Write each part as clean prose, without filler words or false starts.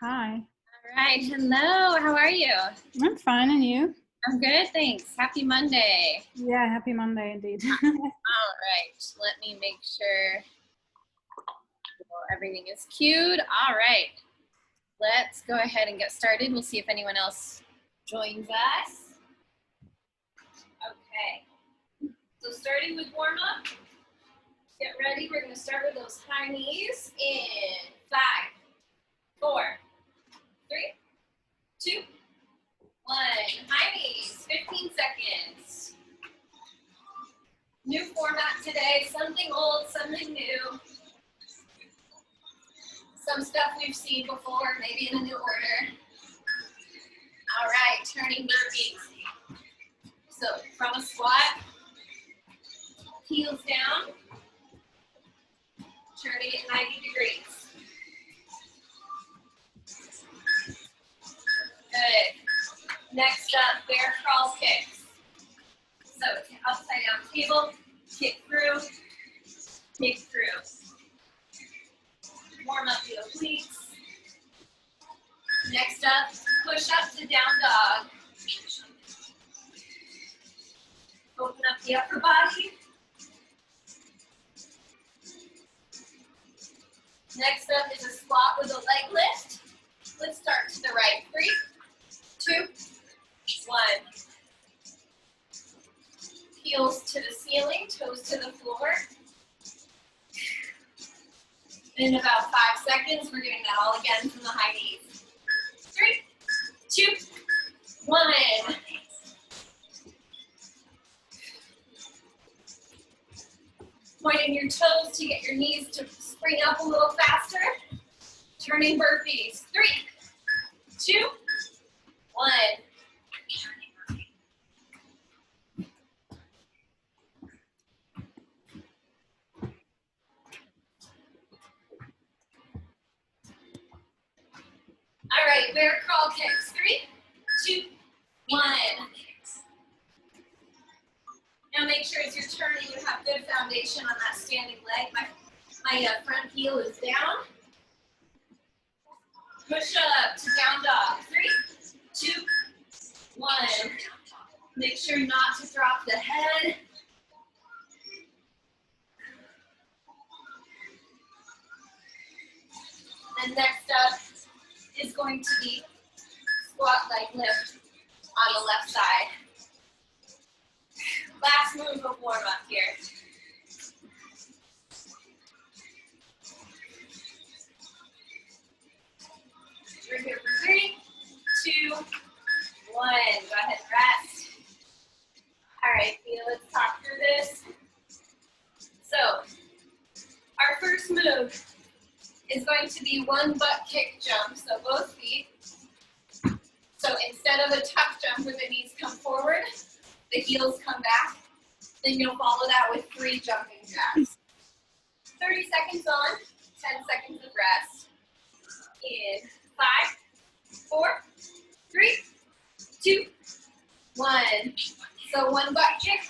Hi. All right, hello, how are you? I'm fine, and you? I'm good, thanks. Happy Monday. Yeah, happy Monday indeed. All right, let me make sure everything is cued. All right, let's go ahead and get started. We'll see if anyone else joins us. Okay, so starting with warm up, get ready. We're gonna start with those high knees in 5, 4, 3, 2, 1. High knees, 15 seconds. New format today, something old, something new. Some stuff we've seen before, maybe in a new order. All right, turning burpees. So from a squat, heels down, turning it 90 degrees. Good. Next up, bear crawl kicks. So it's an upside down table, kick through, kick through. Warm up the obliques. Next up, push up to down dog. Open up the upper body. Next up is a squat with a leg lift. Let's start to the right. 3, 2, 1. Heels to the ceiling, toes to the floor. In about 5 seconds, we're doing that all again from the high knees. 3, 2, 1. Pointing your toes to get your knees to spring up a little faster. Turning burpees. 3, 2, 1. All right, bear crawl kicks. 3, 2, 1. Now make sure as you're turning, you have good foundation on that standing leg. My front heel is down. Push up to down dog. 3, 2, 1. Make sure not to drop the head. And next up is going to be squat leg lift on the left side. Last move of warm up here. We're here for 3, 2, 1. Go ahead, rest. All right, Thea, let's talk through this. So, our first move is going to be one butt kick jump, so both feet. So instead of a tuck jump where the knees come forward, the heels come back, then you'll follow that with 3 jumping jacks. 30 seconds on, 10 seconds of rest. In 5, 4, 3, 2, 1. So one butt kick,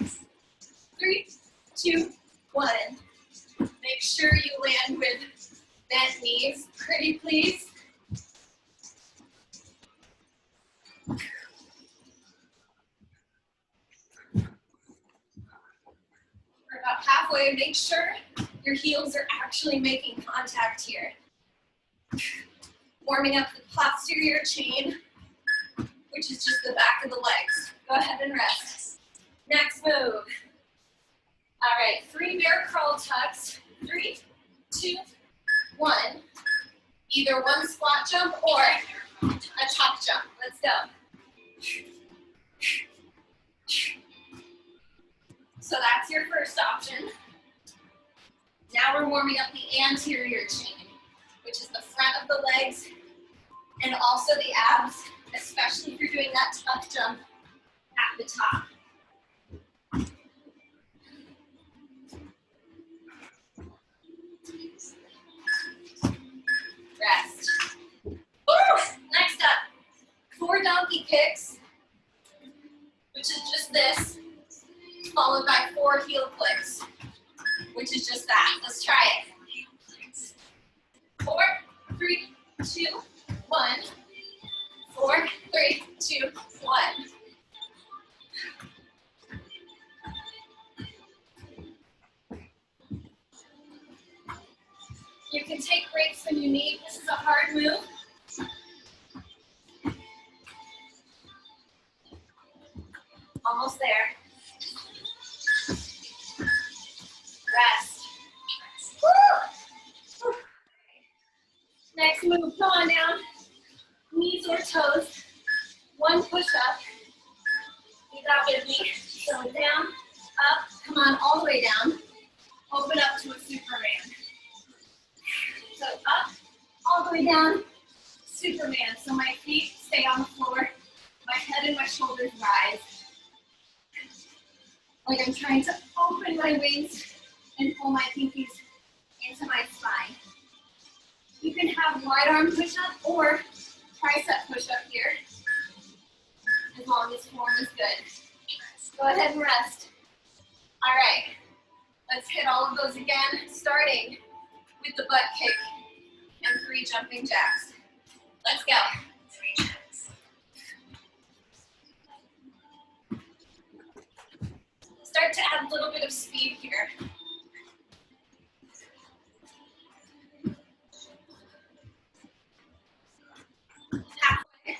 3, 2, 1. Make sure you land with bent knees, pretty please. We're about halfway. Make sure your heels are actually making contact here. Warming up the posterior chain, which is just the back of the legs. Go ahead and rest. Next move. All right, 3 bear crawl tucks. 3, 2, 1. Either one squat jump or a tuck jump. Let's go. So that's your first option. Now we're warming up the anterior chain, which is the front of the legs and also the abs, especially if you're doing that tuck jump at the top. Rest. Woo! Next up, 4 donkey kicks, which is just this, followed by 4 heel clicks, which is just that. Let's try it. 4, 3, 2, 1. 1, 4, 3, 2, 1. You can take breaks when you need. This is a hard move. Almost there. Rest. Woo! Next move, come on down. Knees or toes. 1 push-up. You got with me. So down, up, come on, all the way down. Open up to a Superman. So up, all the way down, Superman. So my feet stay on the floor. My head and my shoulders rise. Like I'm trying to open my wings and pull my pinkies into my spine. You can have wide arm push-up or tricep push-up here, as long as form is good. Go ahead and rest. All right, let's hit all of those again, starting with the butt kick and 3 jumping jacks. Let's go. Start to add a little bit of speed here. Halfway.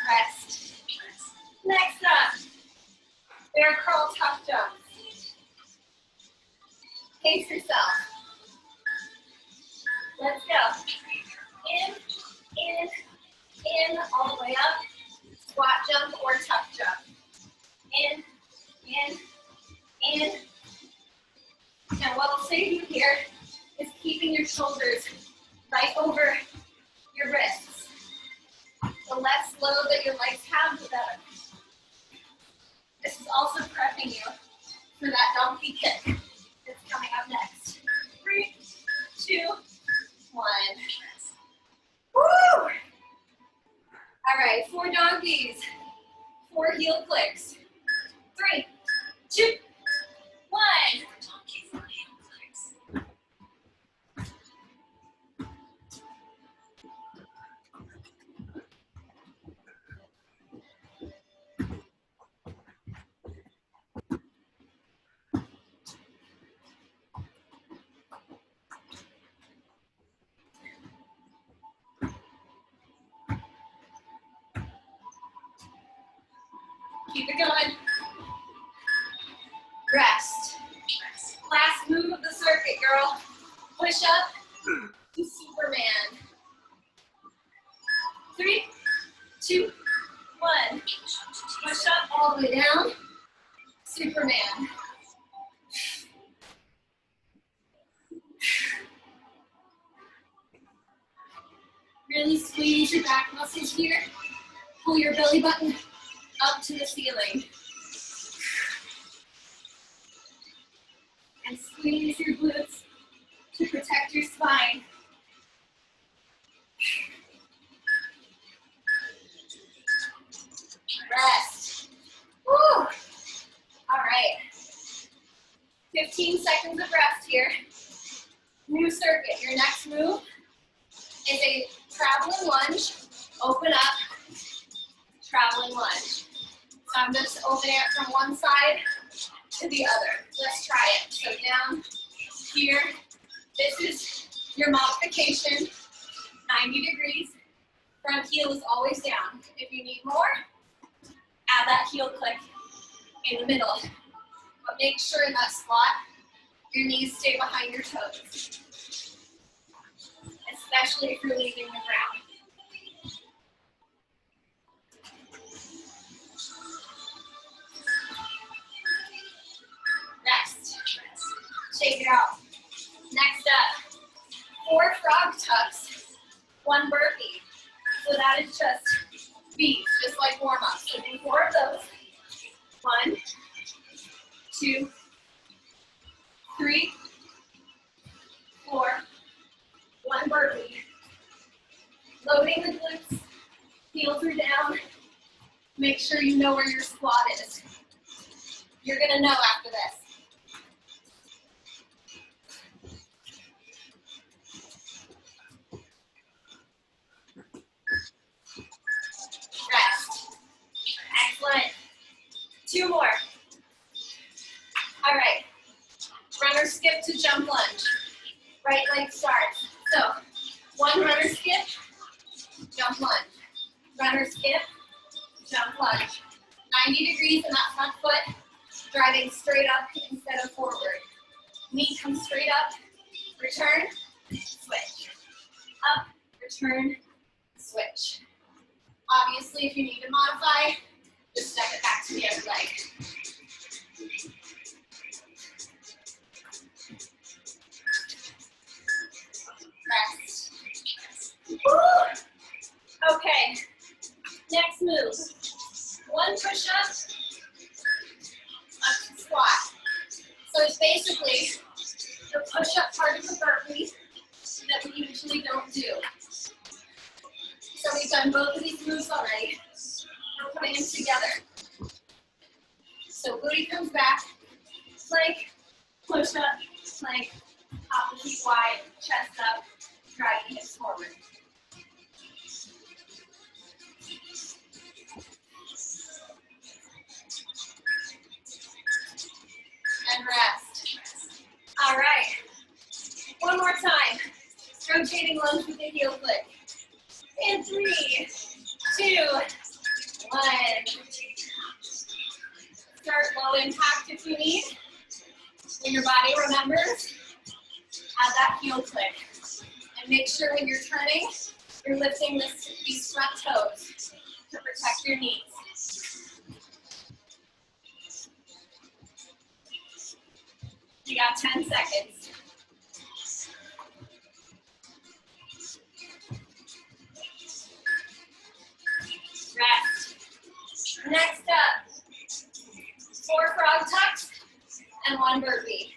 Rest. Next up, bear curl tuck jump. Pace yourself. Let's go. In, all the way up. Squat jump or tuck jump. In. And what will save you here is keeping your shoulders right over your wrists. The less load that your legs have, the better. This is also prepping you for that donkey kick that's coming up next. 3, 2, 1. Woo! All right, 4 donkeys, 4 heel clicks. 3, 2, 1. Keep it going. Rest. Last move of the circuit, girl. Push up to Superman. 3, 2, 1. Push up all the way down. Superman. Really squeeze your back muscles here. Pull your belly button up to the ceiling. And squeeze your glutes to protect your spine. Rest. Woo! All right. 15 seconds of rest here. New circuit. Your next move is a traveling lunge. Open up. Traveling lunge. So I'm just opening it from one side to the other. Let's try it. So down here. This is your modification. 90 degrees. Front heel is always down. If you need more, add that heel click in the middle. But make sure in that squat, your knees stay behind your toes. Especially if you're leaving the ground. Next, shake it out. Next up, 4 frog tucks, 1 burpee. So that is just beats, just like warm-up. So do 4 of those. 1, 2, 3, 4. 1 burpee. Loading the glutes, heels are down, Make sure you know where your squat is. You're gonna know after this. Rest. Excellent. 2 more. All right. Runner skip to jump lunge. Right leg starts. So, 1 runner skip, jump lunge. Runner skip, jump lunge. 90 degrees in that front foot, driving straight up instead of forward. Knee comes straight up, return, switch. Up, return, switch. Obviously, if you need to modify, just step it back to the other leg. Rest. Woo! Okay, next move. 1 push-up, up to squat. So it's basically the push-up part of the burpee that we usually don't do. So we've done both of these moves already. We're putting them together. So booty comes back, plank, push-up, plank, top of the feet wide, chest up, driving hips forward. And rest. All right. 1 more time. Rotating lunge with the heel flick. In 3, 2, 1. Start low impact if you need. When your body remembers, add that heel flick. And make sure when you're turning, you're lifting these front toes to protect your knees. You got 10 seconds. Rest. Next up, 4 frog tucks and 1 burpee.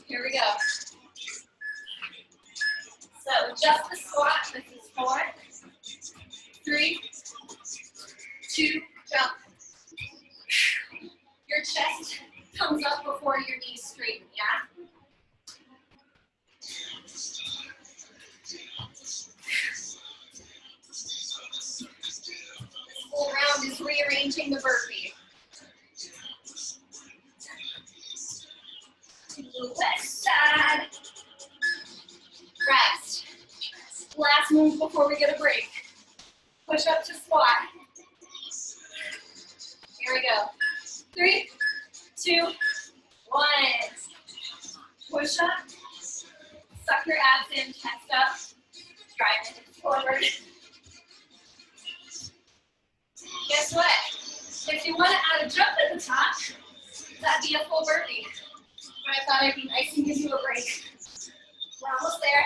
Here we go. So just the squat, this is 4, 3, 2, jump. Your chest comes up before your knees straighten, yeah? This whole round is rearranging the burpee. To the west side. Rest. Last move before we get a break. Push up to squat. Here we go. 3, 2, 1. Push up. Suck your abs in, chest up. Drive it forward. Guess what? If you want to add a jump at the top, that'd be a full burpee. But I thought it'd be nice to give you a break. We're almost there.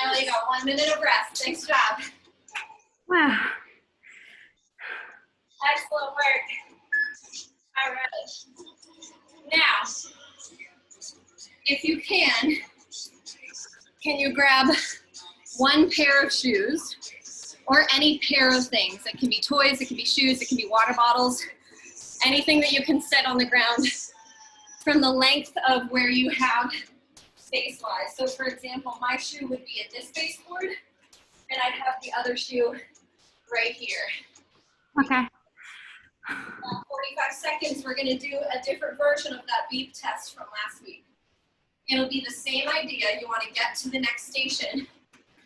Allie, you got 1 minute of rest. Nice job. Wow. Excellent work. All right. Now, if you can you grab 1 pair of shoes or any pair of things? It can be toys, it can be shoes, it can be water bottles, anything that you can set on the ground from the length of where you have space-wise. So for example, my shoe would be at this baseboard, and I'd have the other shoe right here. Okay. 45 seconds, we're gonna do a different version of that beep test from last week. It'll be the same idea. You wanna get to the next station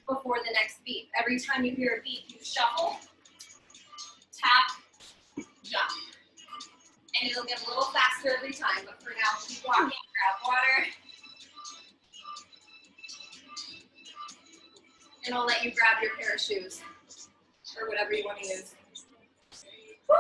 before the next beep. Every time you hear a beep, you shuffle, tap, jump. And it'll get a little faster every time, but for now, keep walking, grab water. And I'll let you grab your pair of shoes or whatever you want to use. Woo.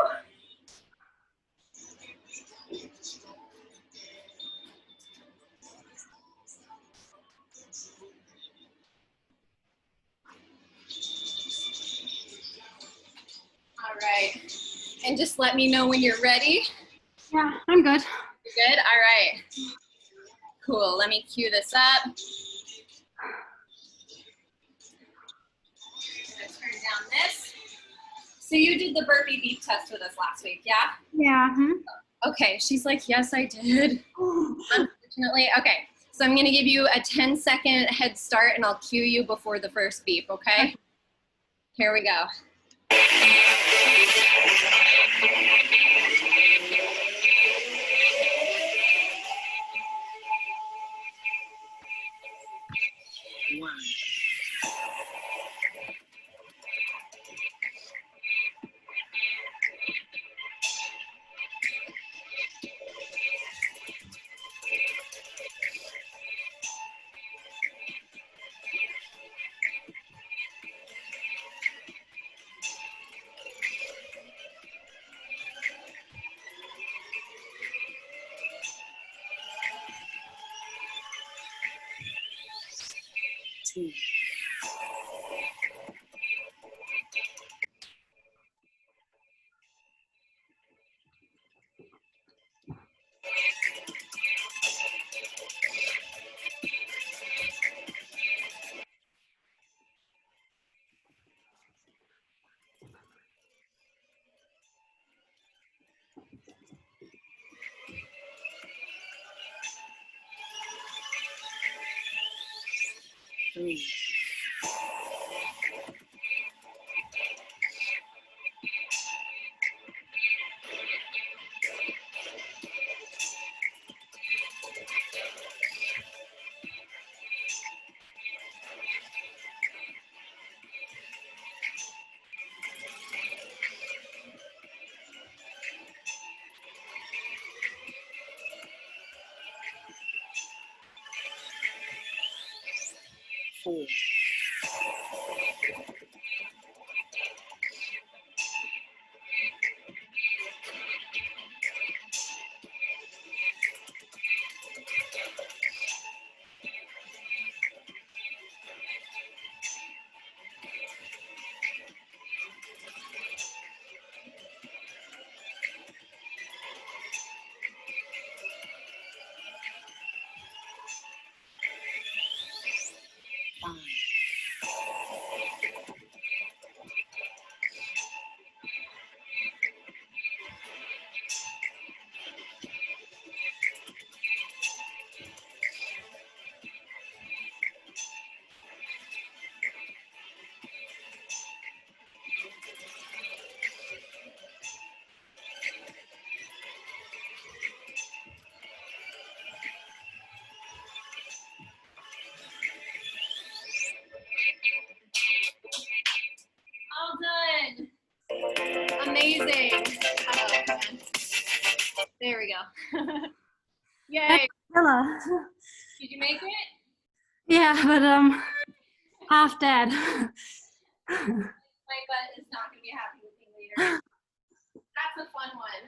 All right, and just let me know when you're ready. Yeah, I'm good. Good? All right. Cool. Let me cue this up. I'm gonna turn down this. So you did the burpee beep test with us last week, yeah? Yeah. Okay, she's like, yes, I did. Unfortunately, okay. So I'm gonna give you a 10-second head start and I'll cue you before the first beep, okay? Here we go. One. 2. Three. 4. All done. Amazing. Oh, man. There we go. Yay. Hello. Did you make it? Yeah, but half dead. My butt is not going to be happy with me later. That's a fun one.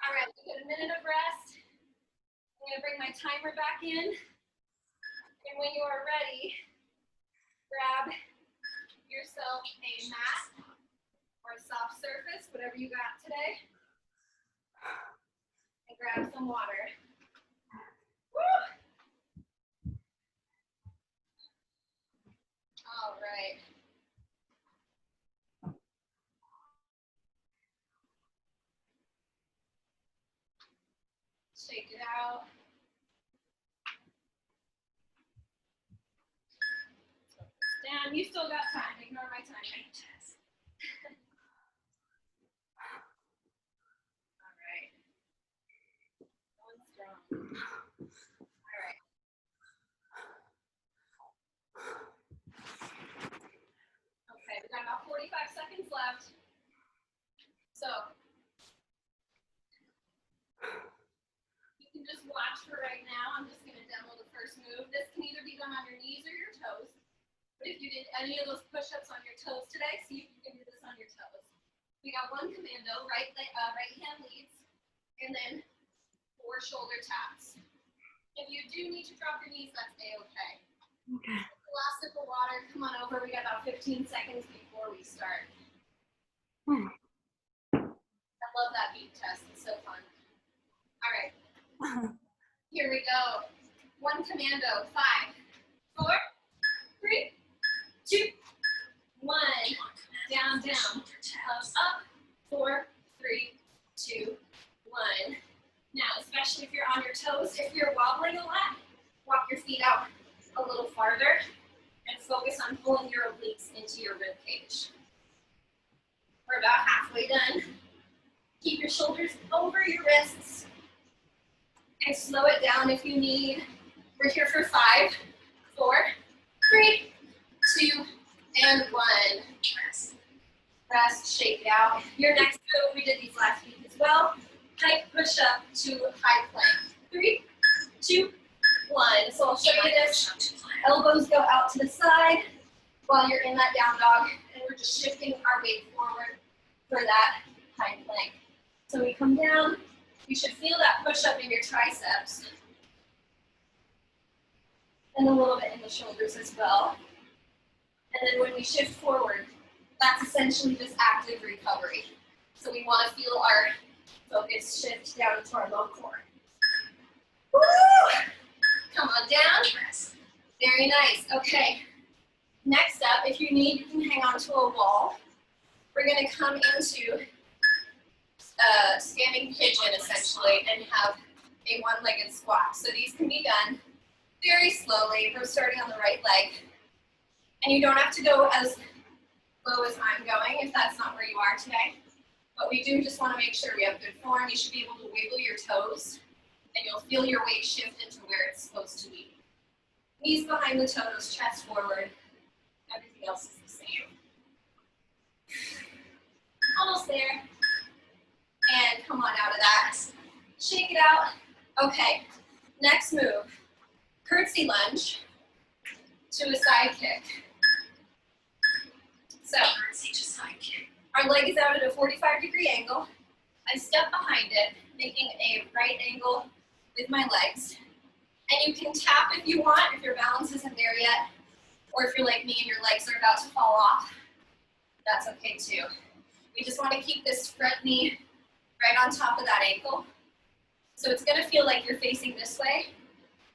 All right, we get a minute of rest. I'm going to bring my timer back in. And when you are ready, grab yourself a mat or a soft surface, whatever you got today. And grab some water. Woo! All right. Shake it out. Down. You still got time. Ignore my time. All right. Going strong. All right. Okay, we got about 45 seconds left. So you can just watch for right now. I'm just going to demo the first move. This can either be done on your knees or your toes. But if you did any of those push-ups on your toes today, see if you can do this on your toes. We got one commando, right hand leads, and then 4 shoulder taps. If you do need to drop your knees, that's a-okay. Okay. Last sip of water, come on over. We got about 15 seconds before we start. I love that beep test, it's so fun. All right, Here we go. One commando. 5, 4, 3, 2, 1. Down, down. Up. 4, 3, 2, 1. Now, especially if you're on your toes, if you're wobbling a lot, walk your feet out a little farther and focus on pulling your obliques into your rib cage. We're about halfway done. Keep your shoulders over your wrists and slow it down if you need. We're here for 5, 4, 3, 2, and 1. Rest, shake it out. Your next move, we did these last week as well. High push up to high plank. 3, 2, 1. So I'll show you this. Elbows go out to the side while you're in that down dog, and we're just shifting our weight forward for that high plank. So we come down. You should feel that push up in your triceps and a little bit in the shoulders as well. And then when we shift forward, that's essentially just active recovery. So we want to feel our focus shift down into our low core. Woo! Come on down. Very nice. Okay. Next up, if you need, you can hang on to a wall. We're going to come into standing pigeon essentially and have a one-legged squat. So these can be done very slowly. We're starting on the right leg. And you don't have to go as low as I'm going if that's not where you are today. But we do just want to make sure we have good form. You should be able to wiggle your toes and you'll feel your weight shift into where it's supposed to be. Knees behind the toes, chest forward. Everything else is the same. Almost there. And come on out of that. Shake it out. Okay, next move. Curtsy lunge to a side kick. So, our leg is out at a 45-degree angle. I step behind it, making a right angle with my legs. And you can tap if you want, if your balance isn't there yet, or if you're like me and your legs are about to fall off, that's okay too. We just want to keep this front knee right on top of that ankle. So it's going to feel like you're facing this way,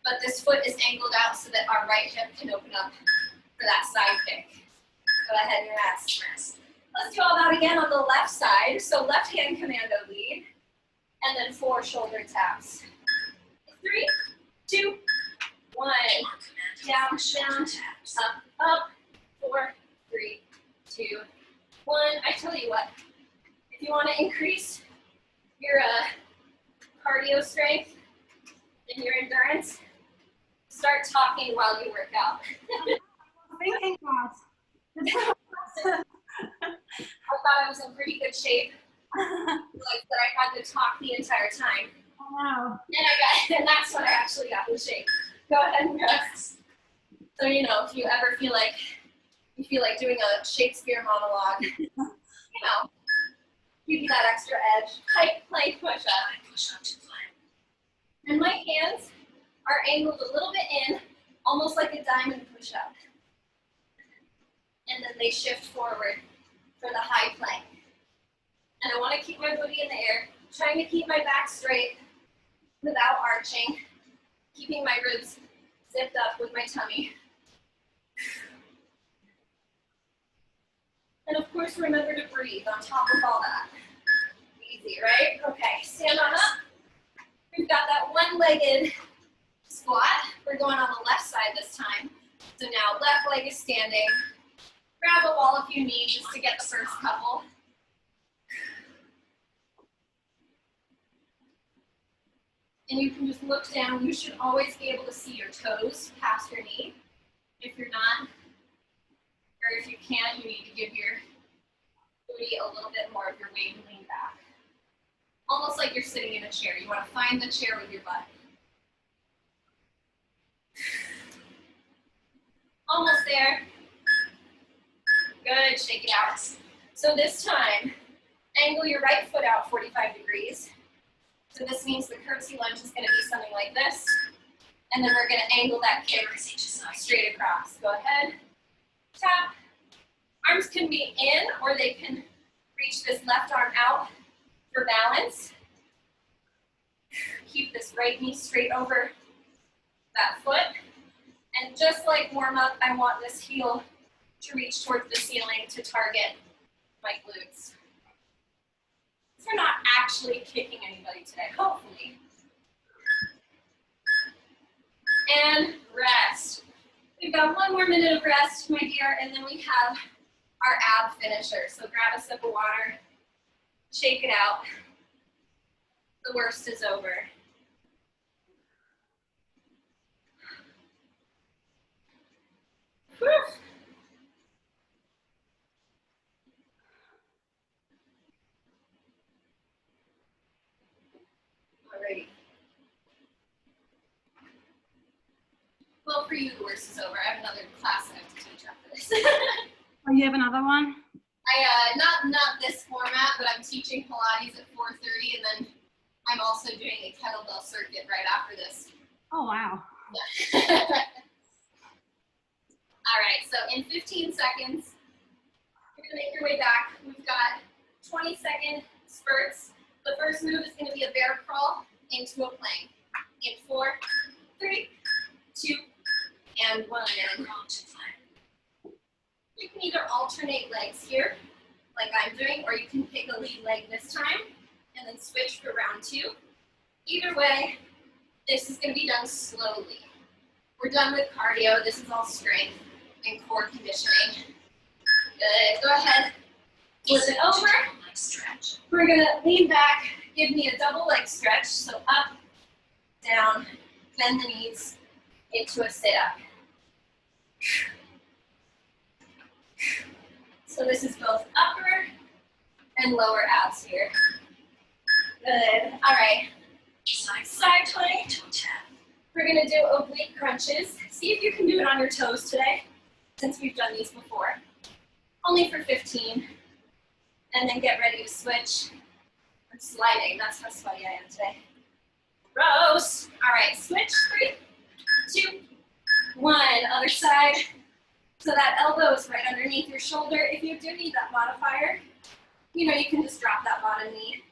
but this foot is angled out so that our right hip can open up for that side kick. Go ahead and rest. Let's do all that again on the left side. So left hand commando lead, and then 4 shoulder taps. 3, 2, 1. Down, down, up, up. 4, 3, 2, 1. I tell you what, if you want to increase your cardio strength and your endurance, start talking while you work out. Thinking that. I thought I was in pretty good shape, like that I had to talk the entire time. Wow. And that's when I actually got in shape. Go ahead and rest. So if you ever feel like doing a Shakespeare monologue, give you that extra edge. Tight plank push up. And my hands are angled a little bit in, almost like a diamond push up. And then they shift forward for the high plank. And I want to keep my booty in the air, trying to keep my back straight without arching, keeping my ribs zipped up with my tummy. And of course, remember to breathe on top of all that. Easy, right? Okay, stand on up. We've got that one-legged squat. We're going on the left side this time. So now left leg is standing. Grab a wall if you need, just to get the first couple. And you can just look down. You should always be able to see your toes past your knee. If you're not, or if you can't, you need to give your booty a little bit more of your weight and lean back. Almost like you're sitting in a chair. You want to find the chair with your butt. Almost there. Good, shake it out. So this time, angle your right foot out 45 degrees. So this means the curtsy lunge is going to be something like this. And then we're going to angle that kick straight across. Go ahead, tap. Arms can be in, or they can reach this left arm out for balance. Keep this right knee straight over that foot. And just like warm up, I want this heel to reach towards the ceiling to target my glutes. So we're not actually kicking anybody today, hopefully. And rest. We've got 1 more minute of rest, my dear, and then we have our ab finisher. So grab a sip of water, shake it out. The worst is over. Whew. Alrighty. Well, for you, the worst is over. I have another class I have to teach after this. Oh, you have another one? Not this format, but I'm teaching Pilates at 4:30, and then I'm also doing a kettlebell circuit right after this. Oh, wow. Yeah. All right, so in 15 seconds, you're gonna make your way back. We've got 20-second spurts. The first move is gonna be a bear crawl into a plank. In 4, 3, 2, and 1. And you can either alternate legs here, like I'm doing, or you can pick a lead leg this time, and then switch for round 2. Either way, this is gonna be done slowly. We're done with cardio. This is all strength and core conditioning. Good, go ahead, flip it over. We're gonna lean back, give me a double leg stretch, so up, down, bend the knees into a sit-up. So this is both upper and lower abs here. Good, all right. Side plank. We're gonna do oblique crunches. See if you can do it on your toes today, since we've done these before. Only for 15. And then get ready to switch. I'm sliding, that's how sweaty I am today. Gross. All right, switch, 3, 2, 1. Other side. So that elbow is right underneath your shoulder. If you do need that modifier, you can just drop that bottom knee.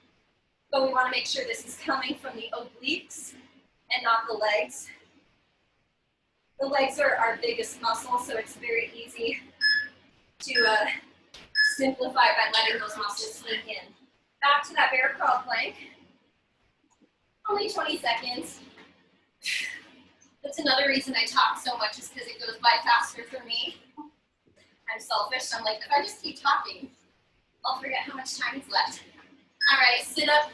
But we want to make sure this is coming from the obliques and not the legs. The legs are our biggest muscle, so it's very easy to simplify by letting those muscles sink in. Back to that bear crawl plank. Only 20 seconds. That's another reason I talk so much, is because it goes by faster for me. I'm selfish. I'm like, if I just keep talking, I'll forget how much time is left. All right, sit up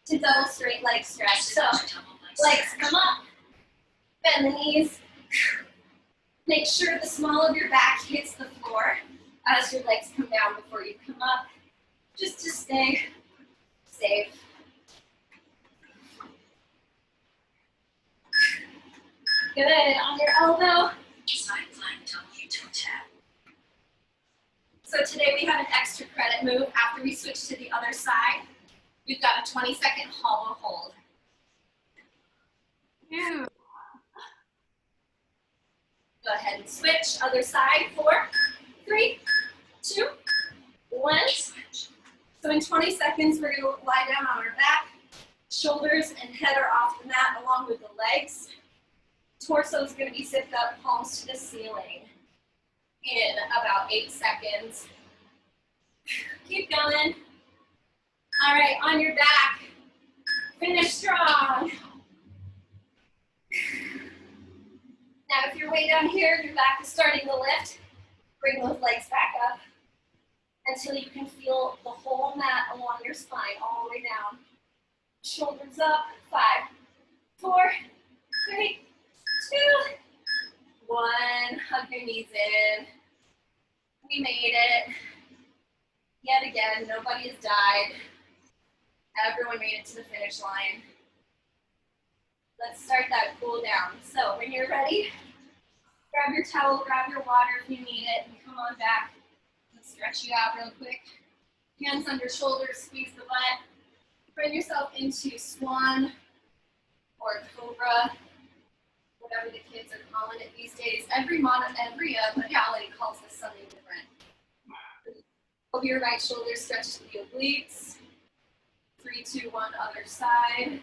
to double straight leg stretch. So legs come up, bend the knees. Make sure the small of your back hits the floor as your legs come down before you come up, just to stay safe. Good, on your elbow. So today we have an extra credit move. After we switch to the other side, we've got a 20-second hollow hold. Ew. Go ahead and switch, other side, 4, 3, 2, 1. So in 20 seconds, we're gonna lie down on our back. Shoulders and head are off the mat along with the legs. Torso is gonna be zipped up, palms to the ceiling in about 8 seconds. Keep going. All right, on your back. Finish strong. Now, if you're way down here, your back is starting to lift. Bring those legs back up until you can feel the whole mat along your spine, all the way down. Shoulders up, 5, 4, 3, 2, 1. Hug your knees in. We made it. Yet again, nobody has died. Everyone made it to the finish line. Let's start that cool down. So when you're ready, grab your towel, grab your water if you need it, and come on back. Let's stretch you out real quick. Hands under shoulders, squeeze the butt. Bring yourself into swan or cobra, whatever the kids are calling it these days. Every modality calls this something different. Over your right shoulder, stretch to the obliques. 3, 2, 1, other side.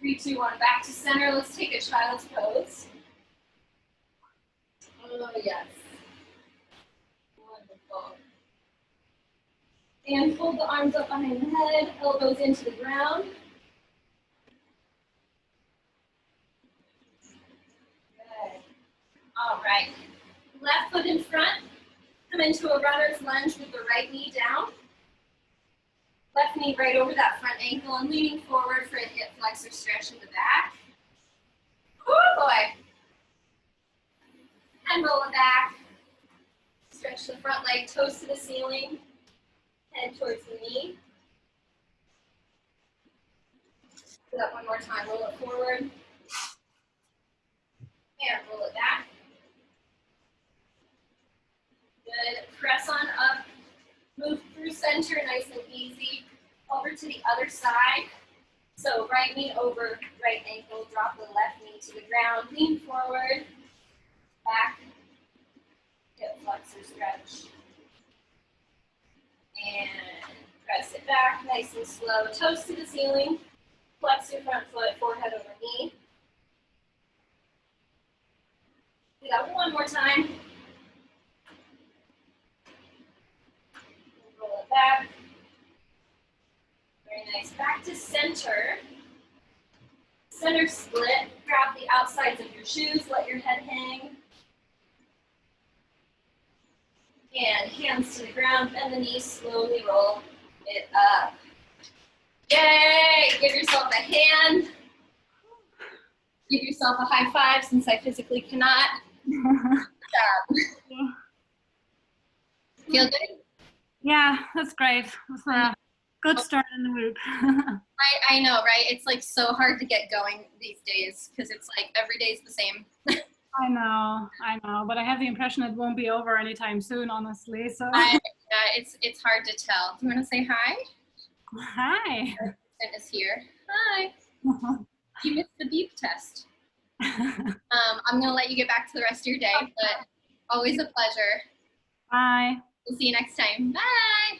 3, 2, 1, back to center. Let's take a child's pose. Oh, yes. Wonderful. And fold the arms up behind the head, elbows into the ground. Good. All right. Left foot in front. Come into a runner's lunge with the right knee down. Left knee right over that front ankle and leaning forward for a hip flexor stretch in the back. Oh boy. And roll it back. Stretch the front leg, toes to the ceiling. Head towards the knee. Do that one more time. Roll it forward. And roll it back. Good. Press on up. Move through center, nice and easy. Over to the other side. So right knee over right ankle. Drop the left knee to the ground. Lean forward. Back. Hip flexor stretch. And press it back, nice and slow. Toes to the ceiling. Flex your front foot, forehead over knee. Do that one more time. And roll it back. Very nice. Back to center. Center split. Grab the outsides of your shoes. Let your head hang. And hands to the ground. Bend the knees. Slowly roll it up. Yay! Give yourself a hand. Give yourself a high five since I physically cannot. Good job. Feel good? Yeah, that's great. It's a good start in the week. I know, right? It's like so hard to get going these days because it's like every day's the same. I know, but I have the impression it won't be over anytime soon, honestly. So It's hard to tell. Do you want to say hi? hi. Vincent is here. Hi. You missed the beep test. I'm going to let you get back to the rest of your day, but always a pleasure. Bye. We'll see you next time. Bye.